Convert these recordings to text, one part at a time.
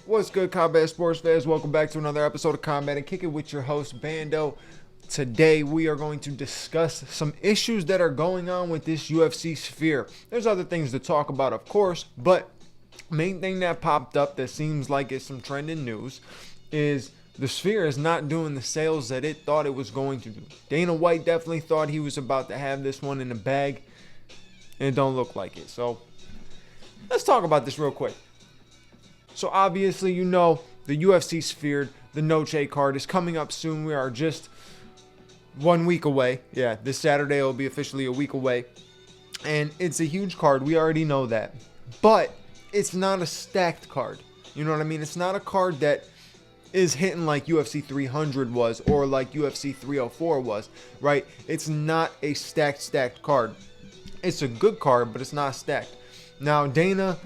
What's good, combat sports fans? Welcome back to another episode of Combat and Kick It with your host, Bando. Today, we are going to discuss some issues that are going on with this UFC sphere. There's other things to talk about, of course, but main thing that popped up that seems like it's some trending news is the sphere is not doing the sales that it thought it was going to do. Dana White definitely thought he was about to have this one in the bag, and it don't look like it. So, let's talk about this real quick. So obviously, you know, the UFC sphere, the Noche card is coming up soon. We are just 1 week away. Yeah, this Saturday will be officially a week away. And it's a huge card. We already know that. But it's not a stacked card. You know what I mean? It's not a card that is hitting like UFC 300 was or like UFC 304 was, right? It's not a stacked card. It's a good card, but it's not stacked. Now, Dana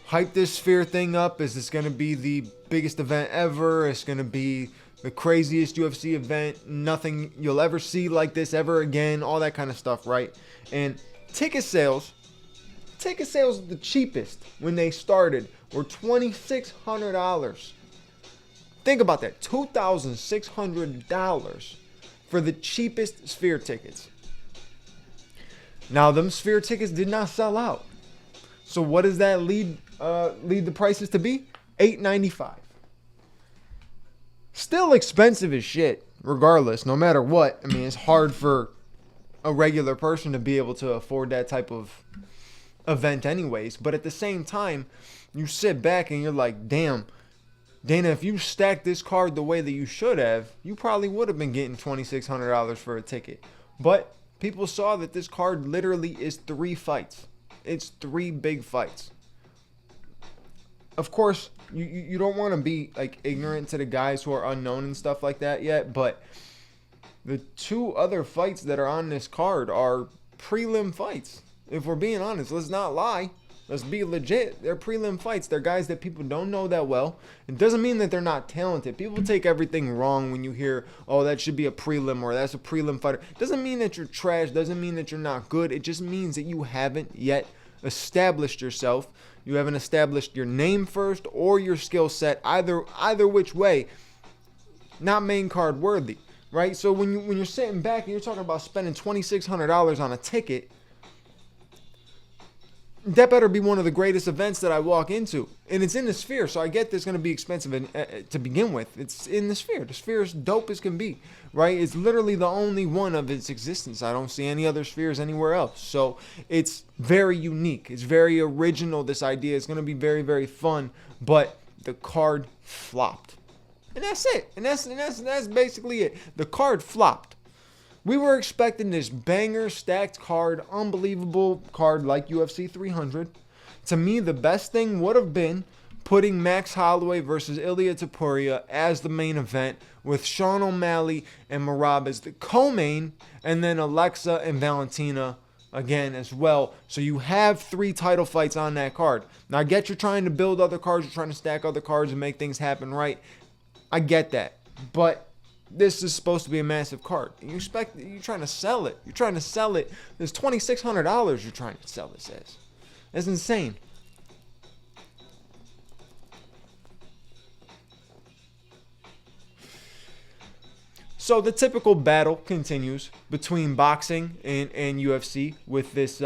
hype this sphere thing up. Is this going to be the biggest event ever? It's going to be the craziest UFC event. Nothing you'll ever see like this ever again. All that kind of stuff, right? And ticket sales, the cheapest when they started were $2,600. Think about that. $2,600 for the cheapest sphere tickets. Now, them sphere tickets did not sell out. So what does that lead the prices to be? $895. Still expensive as shit, regardless, no matter what. I mean, it's hard for a regular person to be able to afford that type of event anyways. But at the same time, you sit back and you're like, damn, Dana, if you stacked this card the way that you should have, you probably would have been getting $2,600 for a ticket. But people saw that this card literally is 3 fights. It's 3 big fights. Of course, you don't want to be like ignorant to the guys who are unknown and stuff like that yet, but the 2 other fights that are on this card are prelim fights. If we're being honest, let's not lie. Let's be legit. They're prelim fights. They're guys that people don't know that well. It doesn't mean that they're not talented. People take everything wrong when you hear, oh, that should be a prelim or that's a prelim fighter. It doesn't mean that you're trash. Doesn't mean that you're not good. It just means that you haven't yet established yourself. You haven't established your name first or your skill set. Either which way, not main card worthy, right? So when you're sitting back and you're talking about spending $2,600 on a ticket, that better be one of the greatest events that I walk into. And it's in the sphere, so I get this going to be expensive to begin with. It's in the sphere. The sphere is dope as can be, right? It's literally the only one of its existence. I don't see any other spheres anywhere else. So it's very unique. It's very original, this idea. It's going to be very, very fun. But the card flopped. And that's it. And that's basically it. The card flopped. We were expecting this banger stacked card, unbelievable card like UFC 300. To me, the best thing would have been putting Max Holloway versus Ilia Topuria as the main event with Sean O'Malley and Merab as the co-main, and then Alexa and Valentina again as well. So you have 3 title fights on that card. Now I get you're trying to build other cards, you're trying to stack other cards and make things happen right. I get that. But this is supposed to be a massive card. You're trying to sell it. You're trying to sell it. There's $2,600 you're trying to sell this as. That's insane. So the typical battle continues between boxing and UFC with this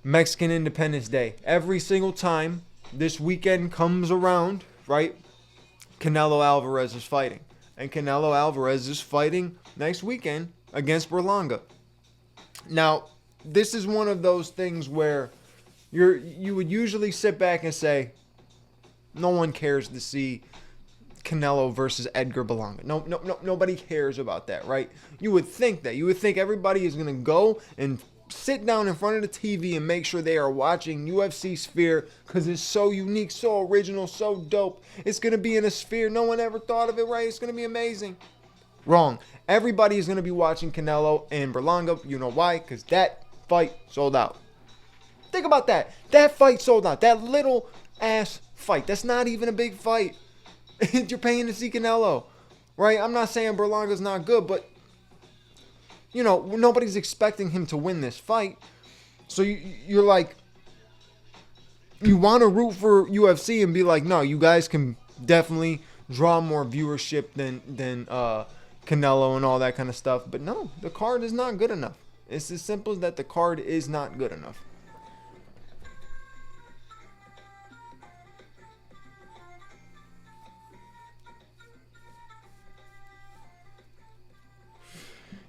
Mexican Independence Day. Every single time this weekend comes around, right, Canelo Alvarez is fighting. And Canelo Alvarez is fighting next weekend against Berlanga. Now, this is one of those things where you would usually sit back and say, no one cares to see Canelo versus Edgar Berlanga. Nobody cares about that, right? You would think that. You would think everybody is going to go and sit down in front of the TV and make sure they are watching UFC Sphere because it's so unique, so original, so dope. It's going to be in a sphere. No one ever thought of it, right? It's going to be amazing. Wrong. Everybody is going to be watching Canelo and Berlanga. You know why? Because that fight sold out. Think about that. That fight sold out. That little ass fight. That's not even a big fight. You're paying to see Canelo, right? I'm not saying Berlanga's not good, but you know, nobody's expecting him to win this fight. So you're like, you want to root for UFC and be like, no, you guys can definitely draw more viewership than Canelo and all that kind of stuff. But no, the card is not good enough. It's as simple as that. The card is not good enough.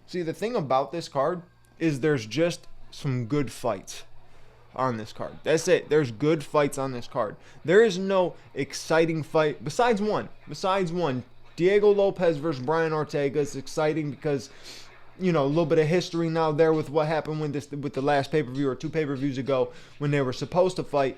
See, the thing about this card is there's just some good fights on this card. That's it. There's good fights on this card. There is no exciting fight besides one. Diego Lopez versus Brian Ortega is exciting because, you know, a little bit of history now there with what happened with the last pay-per-view or 2 pay-per-views ago when they were supposed to fight.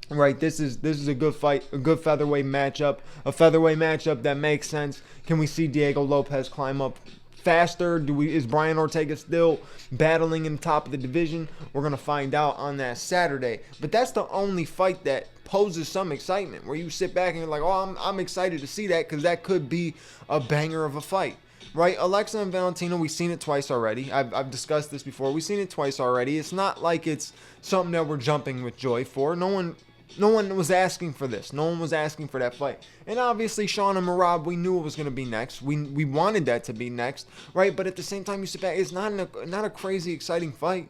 Right, this is a good fight, a good featherweight matchup, a featherweight matchup that makes sense. Can we see Diego Lopez climb up faster? Is Brian Ortega still battling in the top of the division? We're gonna find out on that Saturday. But that's the only fight that poses some excitement, where you sit back and you're like, oh, I'm excited to see that because that could be a banger of a fight, right? Alexa and Valentina, we've seen it twice already. I've discussed this before. We've seen it twice already. It's not like it's something that we're jumping with joy for. No one was asking for this. No one was asking for that fight. And obviously, Sean and Merab, we knew it was going to be next. We wanted that to be next, right? But at the same time, you sit back, it's not a crazy exciting fight,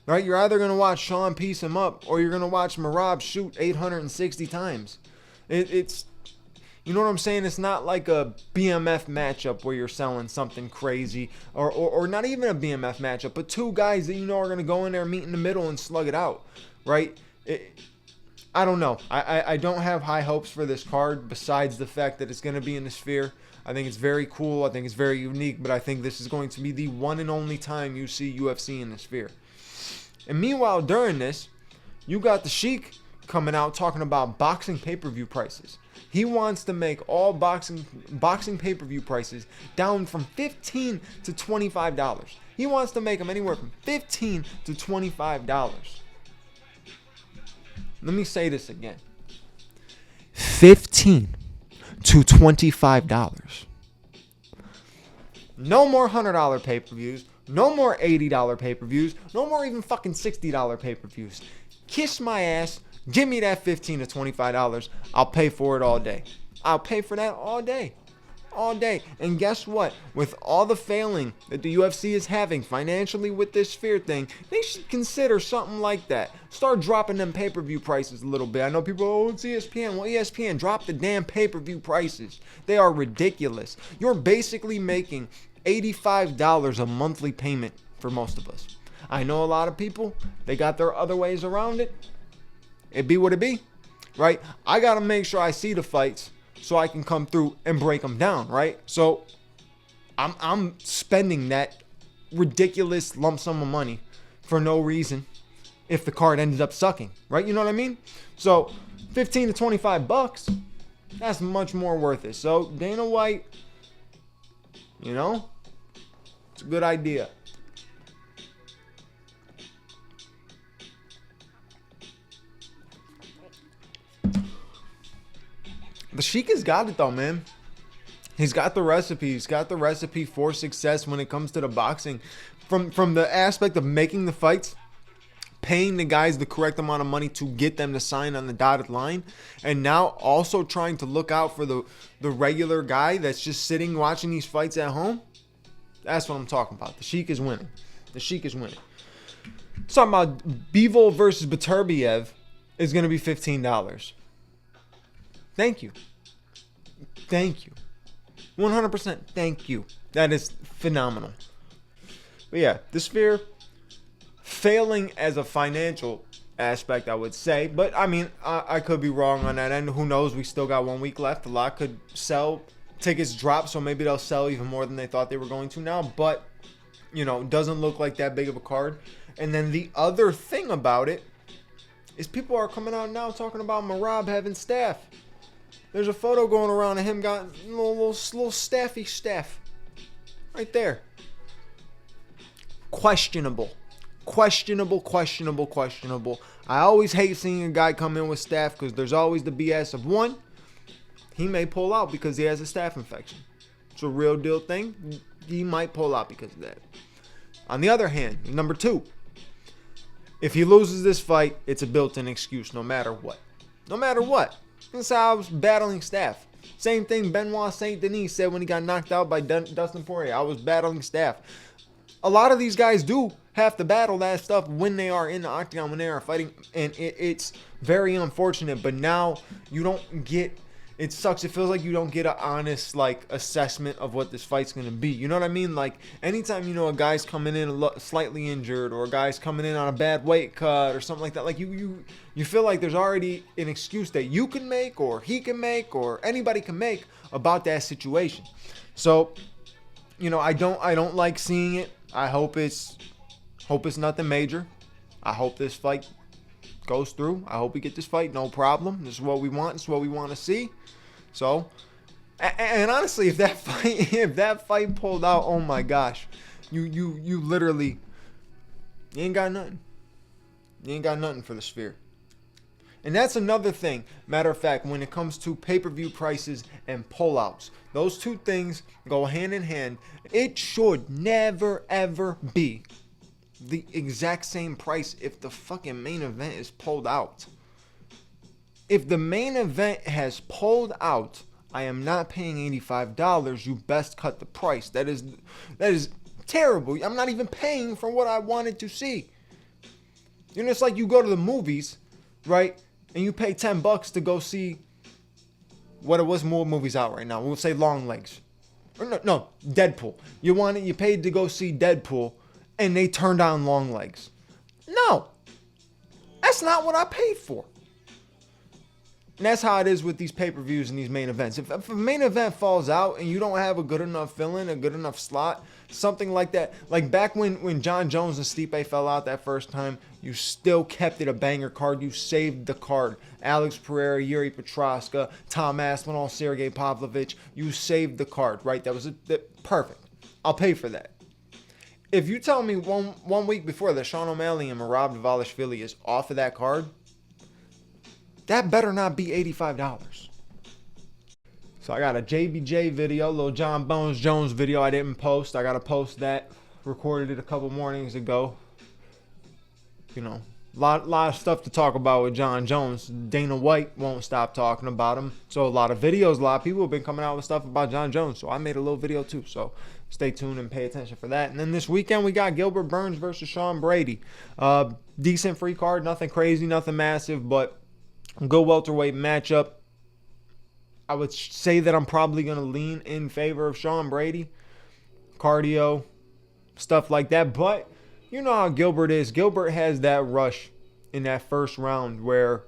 right? You're either going to watch Sean piece him up or you're going to watch Merab shoot 860 times. It's, you know what I'm saying? It's not like a BMF matchup where you're selling something crazy or not even a BMF matchup, but 2 guys that you know are going to go in there, meet in the middle and slug it out, right? I don't know. I don't have high hopes for this card besides the fact that it's going to be in the Sphere. I think it's very cool. I think it's very unique, but I think this is going to be the one and only time you see UFC in the Sphere. And meanwhile, during this, you got the Sheik coming out talking about boxing pay-per-view prices. He wants to make all boxing pay-per-view prices down from $15 to $25. He wants to make them anywhere from $15 to $25. Let me say this again. $15 to $25. No more $100 pay-per-views. No more $80 pay-per-views. No more even fucking $60 pay-per-views. Kiss my ass. Give me that $15 to $25. I'll pay for it all day. I'll pay for that all day. All day. And guess what? With all the failing that the UFC is having financially with this Sphere thing, they should consider something like that. Start dropping them pay-per-view prices a little bit. I know people, oh, it's ESPN. Well, ESPN, drop the damn pay-per-view prices. They are ridiculous. You're basically making $85 a monthly payment for most of us. I know a lot of people, they got their other ways around it. It be what it be, right? I got to make sure I see the fights so I can come through and break them down, right? So I'm spending that ridiculous lump sum of money for no reason if the card ended up sucking, right? You know what I mean? So $15 to $25, that's much more worth it. So Dana White, you know, it's a good idea. The Sheik has got it though, man. He's got the recipe. He's got the recipe for success when it comes to the boxing. From the aspect of making the fights, paying the guys the correct amount of money to get them to sign on the dotted line, and now also trying to look out for the regular guy that's just sitting watching these fights at home. That's what I'm talking about. The Sheik is winning. The Sheik is winning. Talking about Bivol versus Beterbiev is going to be $15. Thank you. Thank you. 100% thank you. That is phenomenal. But yeah, the Sphere failing as a financial aspect, I would say. But I mean, I could be wrong on that end. Who knows? We still got 1 week left. A lot could sell. Tickets drop, so maybe they'll sell even more than they thought they were going to now. But, you know, doesn't look like that big of a card. And then the other thing about it is people are coming out now talking about Merab having staph. There's a photo going around of him got a little staffy staff right there. Questionable. I always hate seeing a guy come in with staph because there's always the BS of one, he may pull out because he has a staph infection. It's a real deal thing. He might pull out because of that. On the other hand, number two, if he loses this fight, it's a built-in excuse no matter what. No matter what. That's how I was battling staph. Same thing Benoit Saint Denis said when he got knocked out by Dustin Poirier. I was battling staph. A lot of these guys do have to battle that stuff when they are in the octagon, when they are fighting, and it's very unfortunate. But now you don't get. It sucks. It feels like you don't get an honest assessment of what this fight's gonna be. You know what I mean? Like anytime a guy's coming in slightly injured, or a guy's coming in on a bad weight cut or something like that, like you feel like there's already an excuse that you can make, or he can make, or anybody can make about that situation. So, I don't like seeing it. I hope it's nothing major. I hope this fight goes through. I hope we get this fight, no problem. This is what we want. This is what we want to see. So, and honestly, if that fight pulled out, oh my gosh, you literally, you ain't got nothing. You ain't got nothing for the Sphere. And that's another thing. Matter of fact, when it comes to pay-per-view prices and pullouts, those two things go hand in hand. It should never, ever be the exact same price if the fucking main event is pulled out. If the main event has pulled out, I am not paying $85. You best cut the price. That is terrible. I'm not even paying for what I wanted to see. It's like you go to the movies, right? And you pay $10 to go see what's more movies out right now. We'll say Long Legs. Or no, Deadpool. You paid to go see Deadpool, and they turned on Long Legs. No. That's not what I paid for. And that's how it is with these pay-per-views and these main events. If a main event falls out and you don't have a good enough fill-in, a good enough slot, something like that. Like back when John Jones and Stipe fell out that first time, you still kept it a banger card. You saved the card. Alex Pereira, Yuri Petroska, Tom Aspinall, Sergey Pavlovich. You saved the card, right? That was perfect. I'll pay for that. If you tell me one week before that Sean O'Malley and Merab Dvalishvili is off of that card, that better not be $85. So I got a JBJ video, little John Bones Jones video I didn't post. I got to post that. Recorded it a couple mornings ago. A lot of stuff to talk about with John Jones. Dana White won't stop talking about him. So a lot of videos, a lot of people have been coming out with stuff about John Jones. So I made a little video too. So stay tuned and pay attention for that. And then this weekend we got Gilbert Burns versus Sean Brady. Decent free card, nothing crazy, nothing massive, but good welterweight matchup. I would say that I'm probably going to lean in favor of Sean Brady. Cardio, stuff like that. But you know how Gilbert is. Gilbert has that rush in that first round where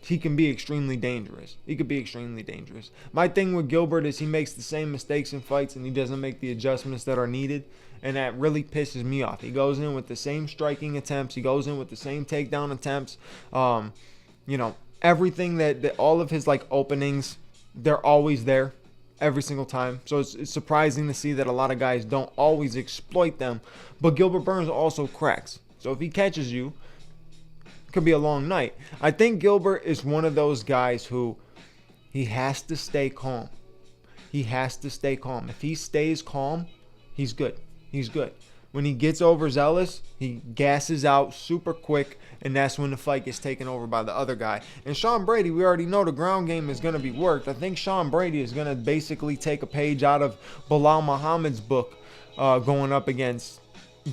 he can be extremely dangerous. He could be extremely dangerous. My thing with Gilbert is he makes the same mistakes in fights and he doesn't make the adjustments that are needed. And that really pisses me off. He goes in with the same striking attempts. He goes in with the same takedown attempts. Everything that all of his openings, they're always there every single time. So it's surprising to see that a lot of guys don't always exploit them. But Gilbert Burns also cracks. So if he catches you, it could be a long night. I think Gilbert is one of those guys who he has to stay calm. He has to stay calm. If he stays calm, he's good. He's good. When he gets overzealous, he gasses out super quick, and that's when the fight gets taken over by the other guy. And Sean Brady, we already know the ground game is going to be worked. I think Sean Brady is going to basically take a page out of Bilal Muhammad's book going up against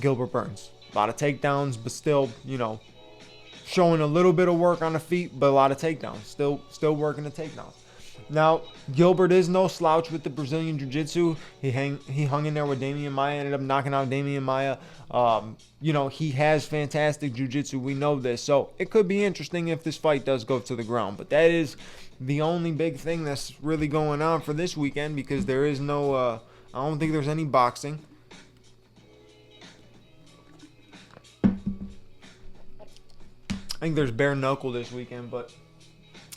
Gilbert Burns. A lot of takedowns, but still, showing a little bit of work on the feet, but a lot of takedowns. Still working the takedowns. Now, Gilbert is no slouch with the Brazilian Jiu-Jitsu. He hung in there with Damian Maia, ended up knocking out Damian Maia. He has fantastic Jiu-Jitsu. We know this. So it could be interesting if this fight does go to the ground. But that is the only big thing that's really going on for this weekend because there is no, I don't think there's any boxing. I think there's bare knuckle this weekend, but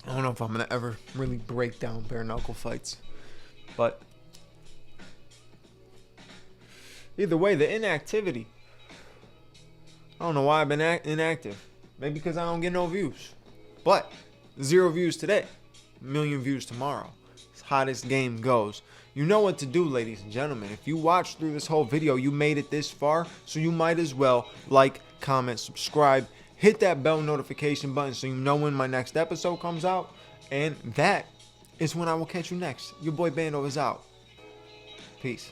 I don't know if I'm going to ever really break down bare knuckle fights. But either way, the inactivity. I don't know why I've been inactive. Maybe because I don't get no views. But 0 views today, 1,000,000 views tomorrow. It's how this game goes. You know what to do, ladies and gentlemen. If you watched through this whole video, you made it this far, so you might as well like, comment, subscribe, hit that bell notification button so you know when my next episode comes out. And that is when I will catch you next. Your boy Bando is out. Peace.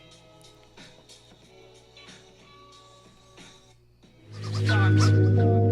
Stop.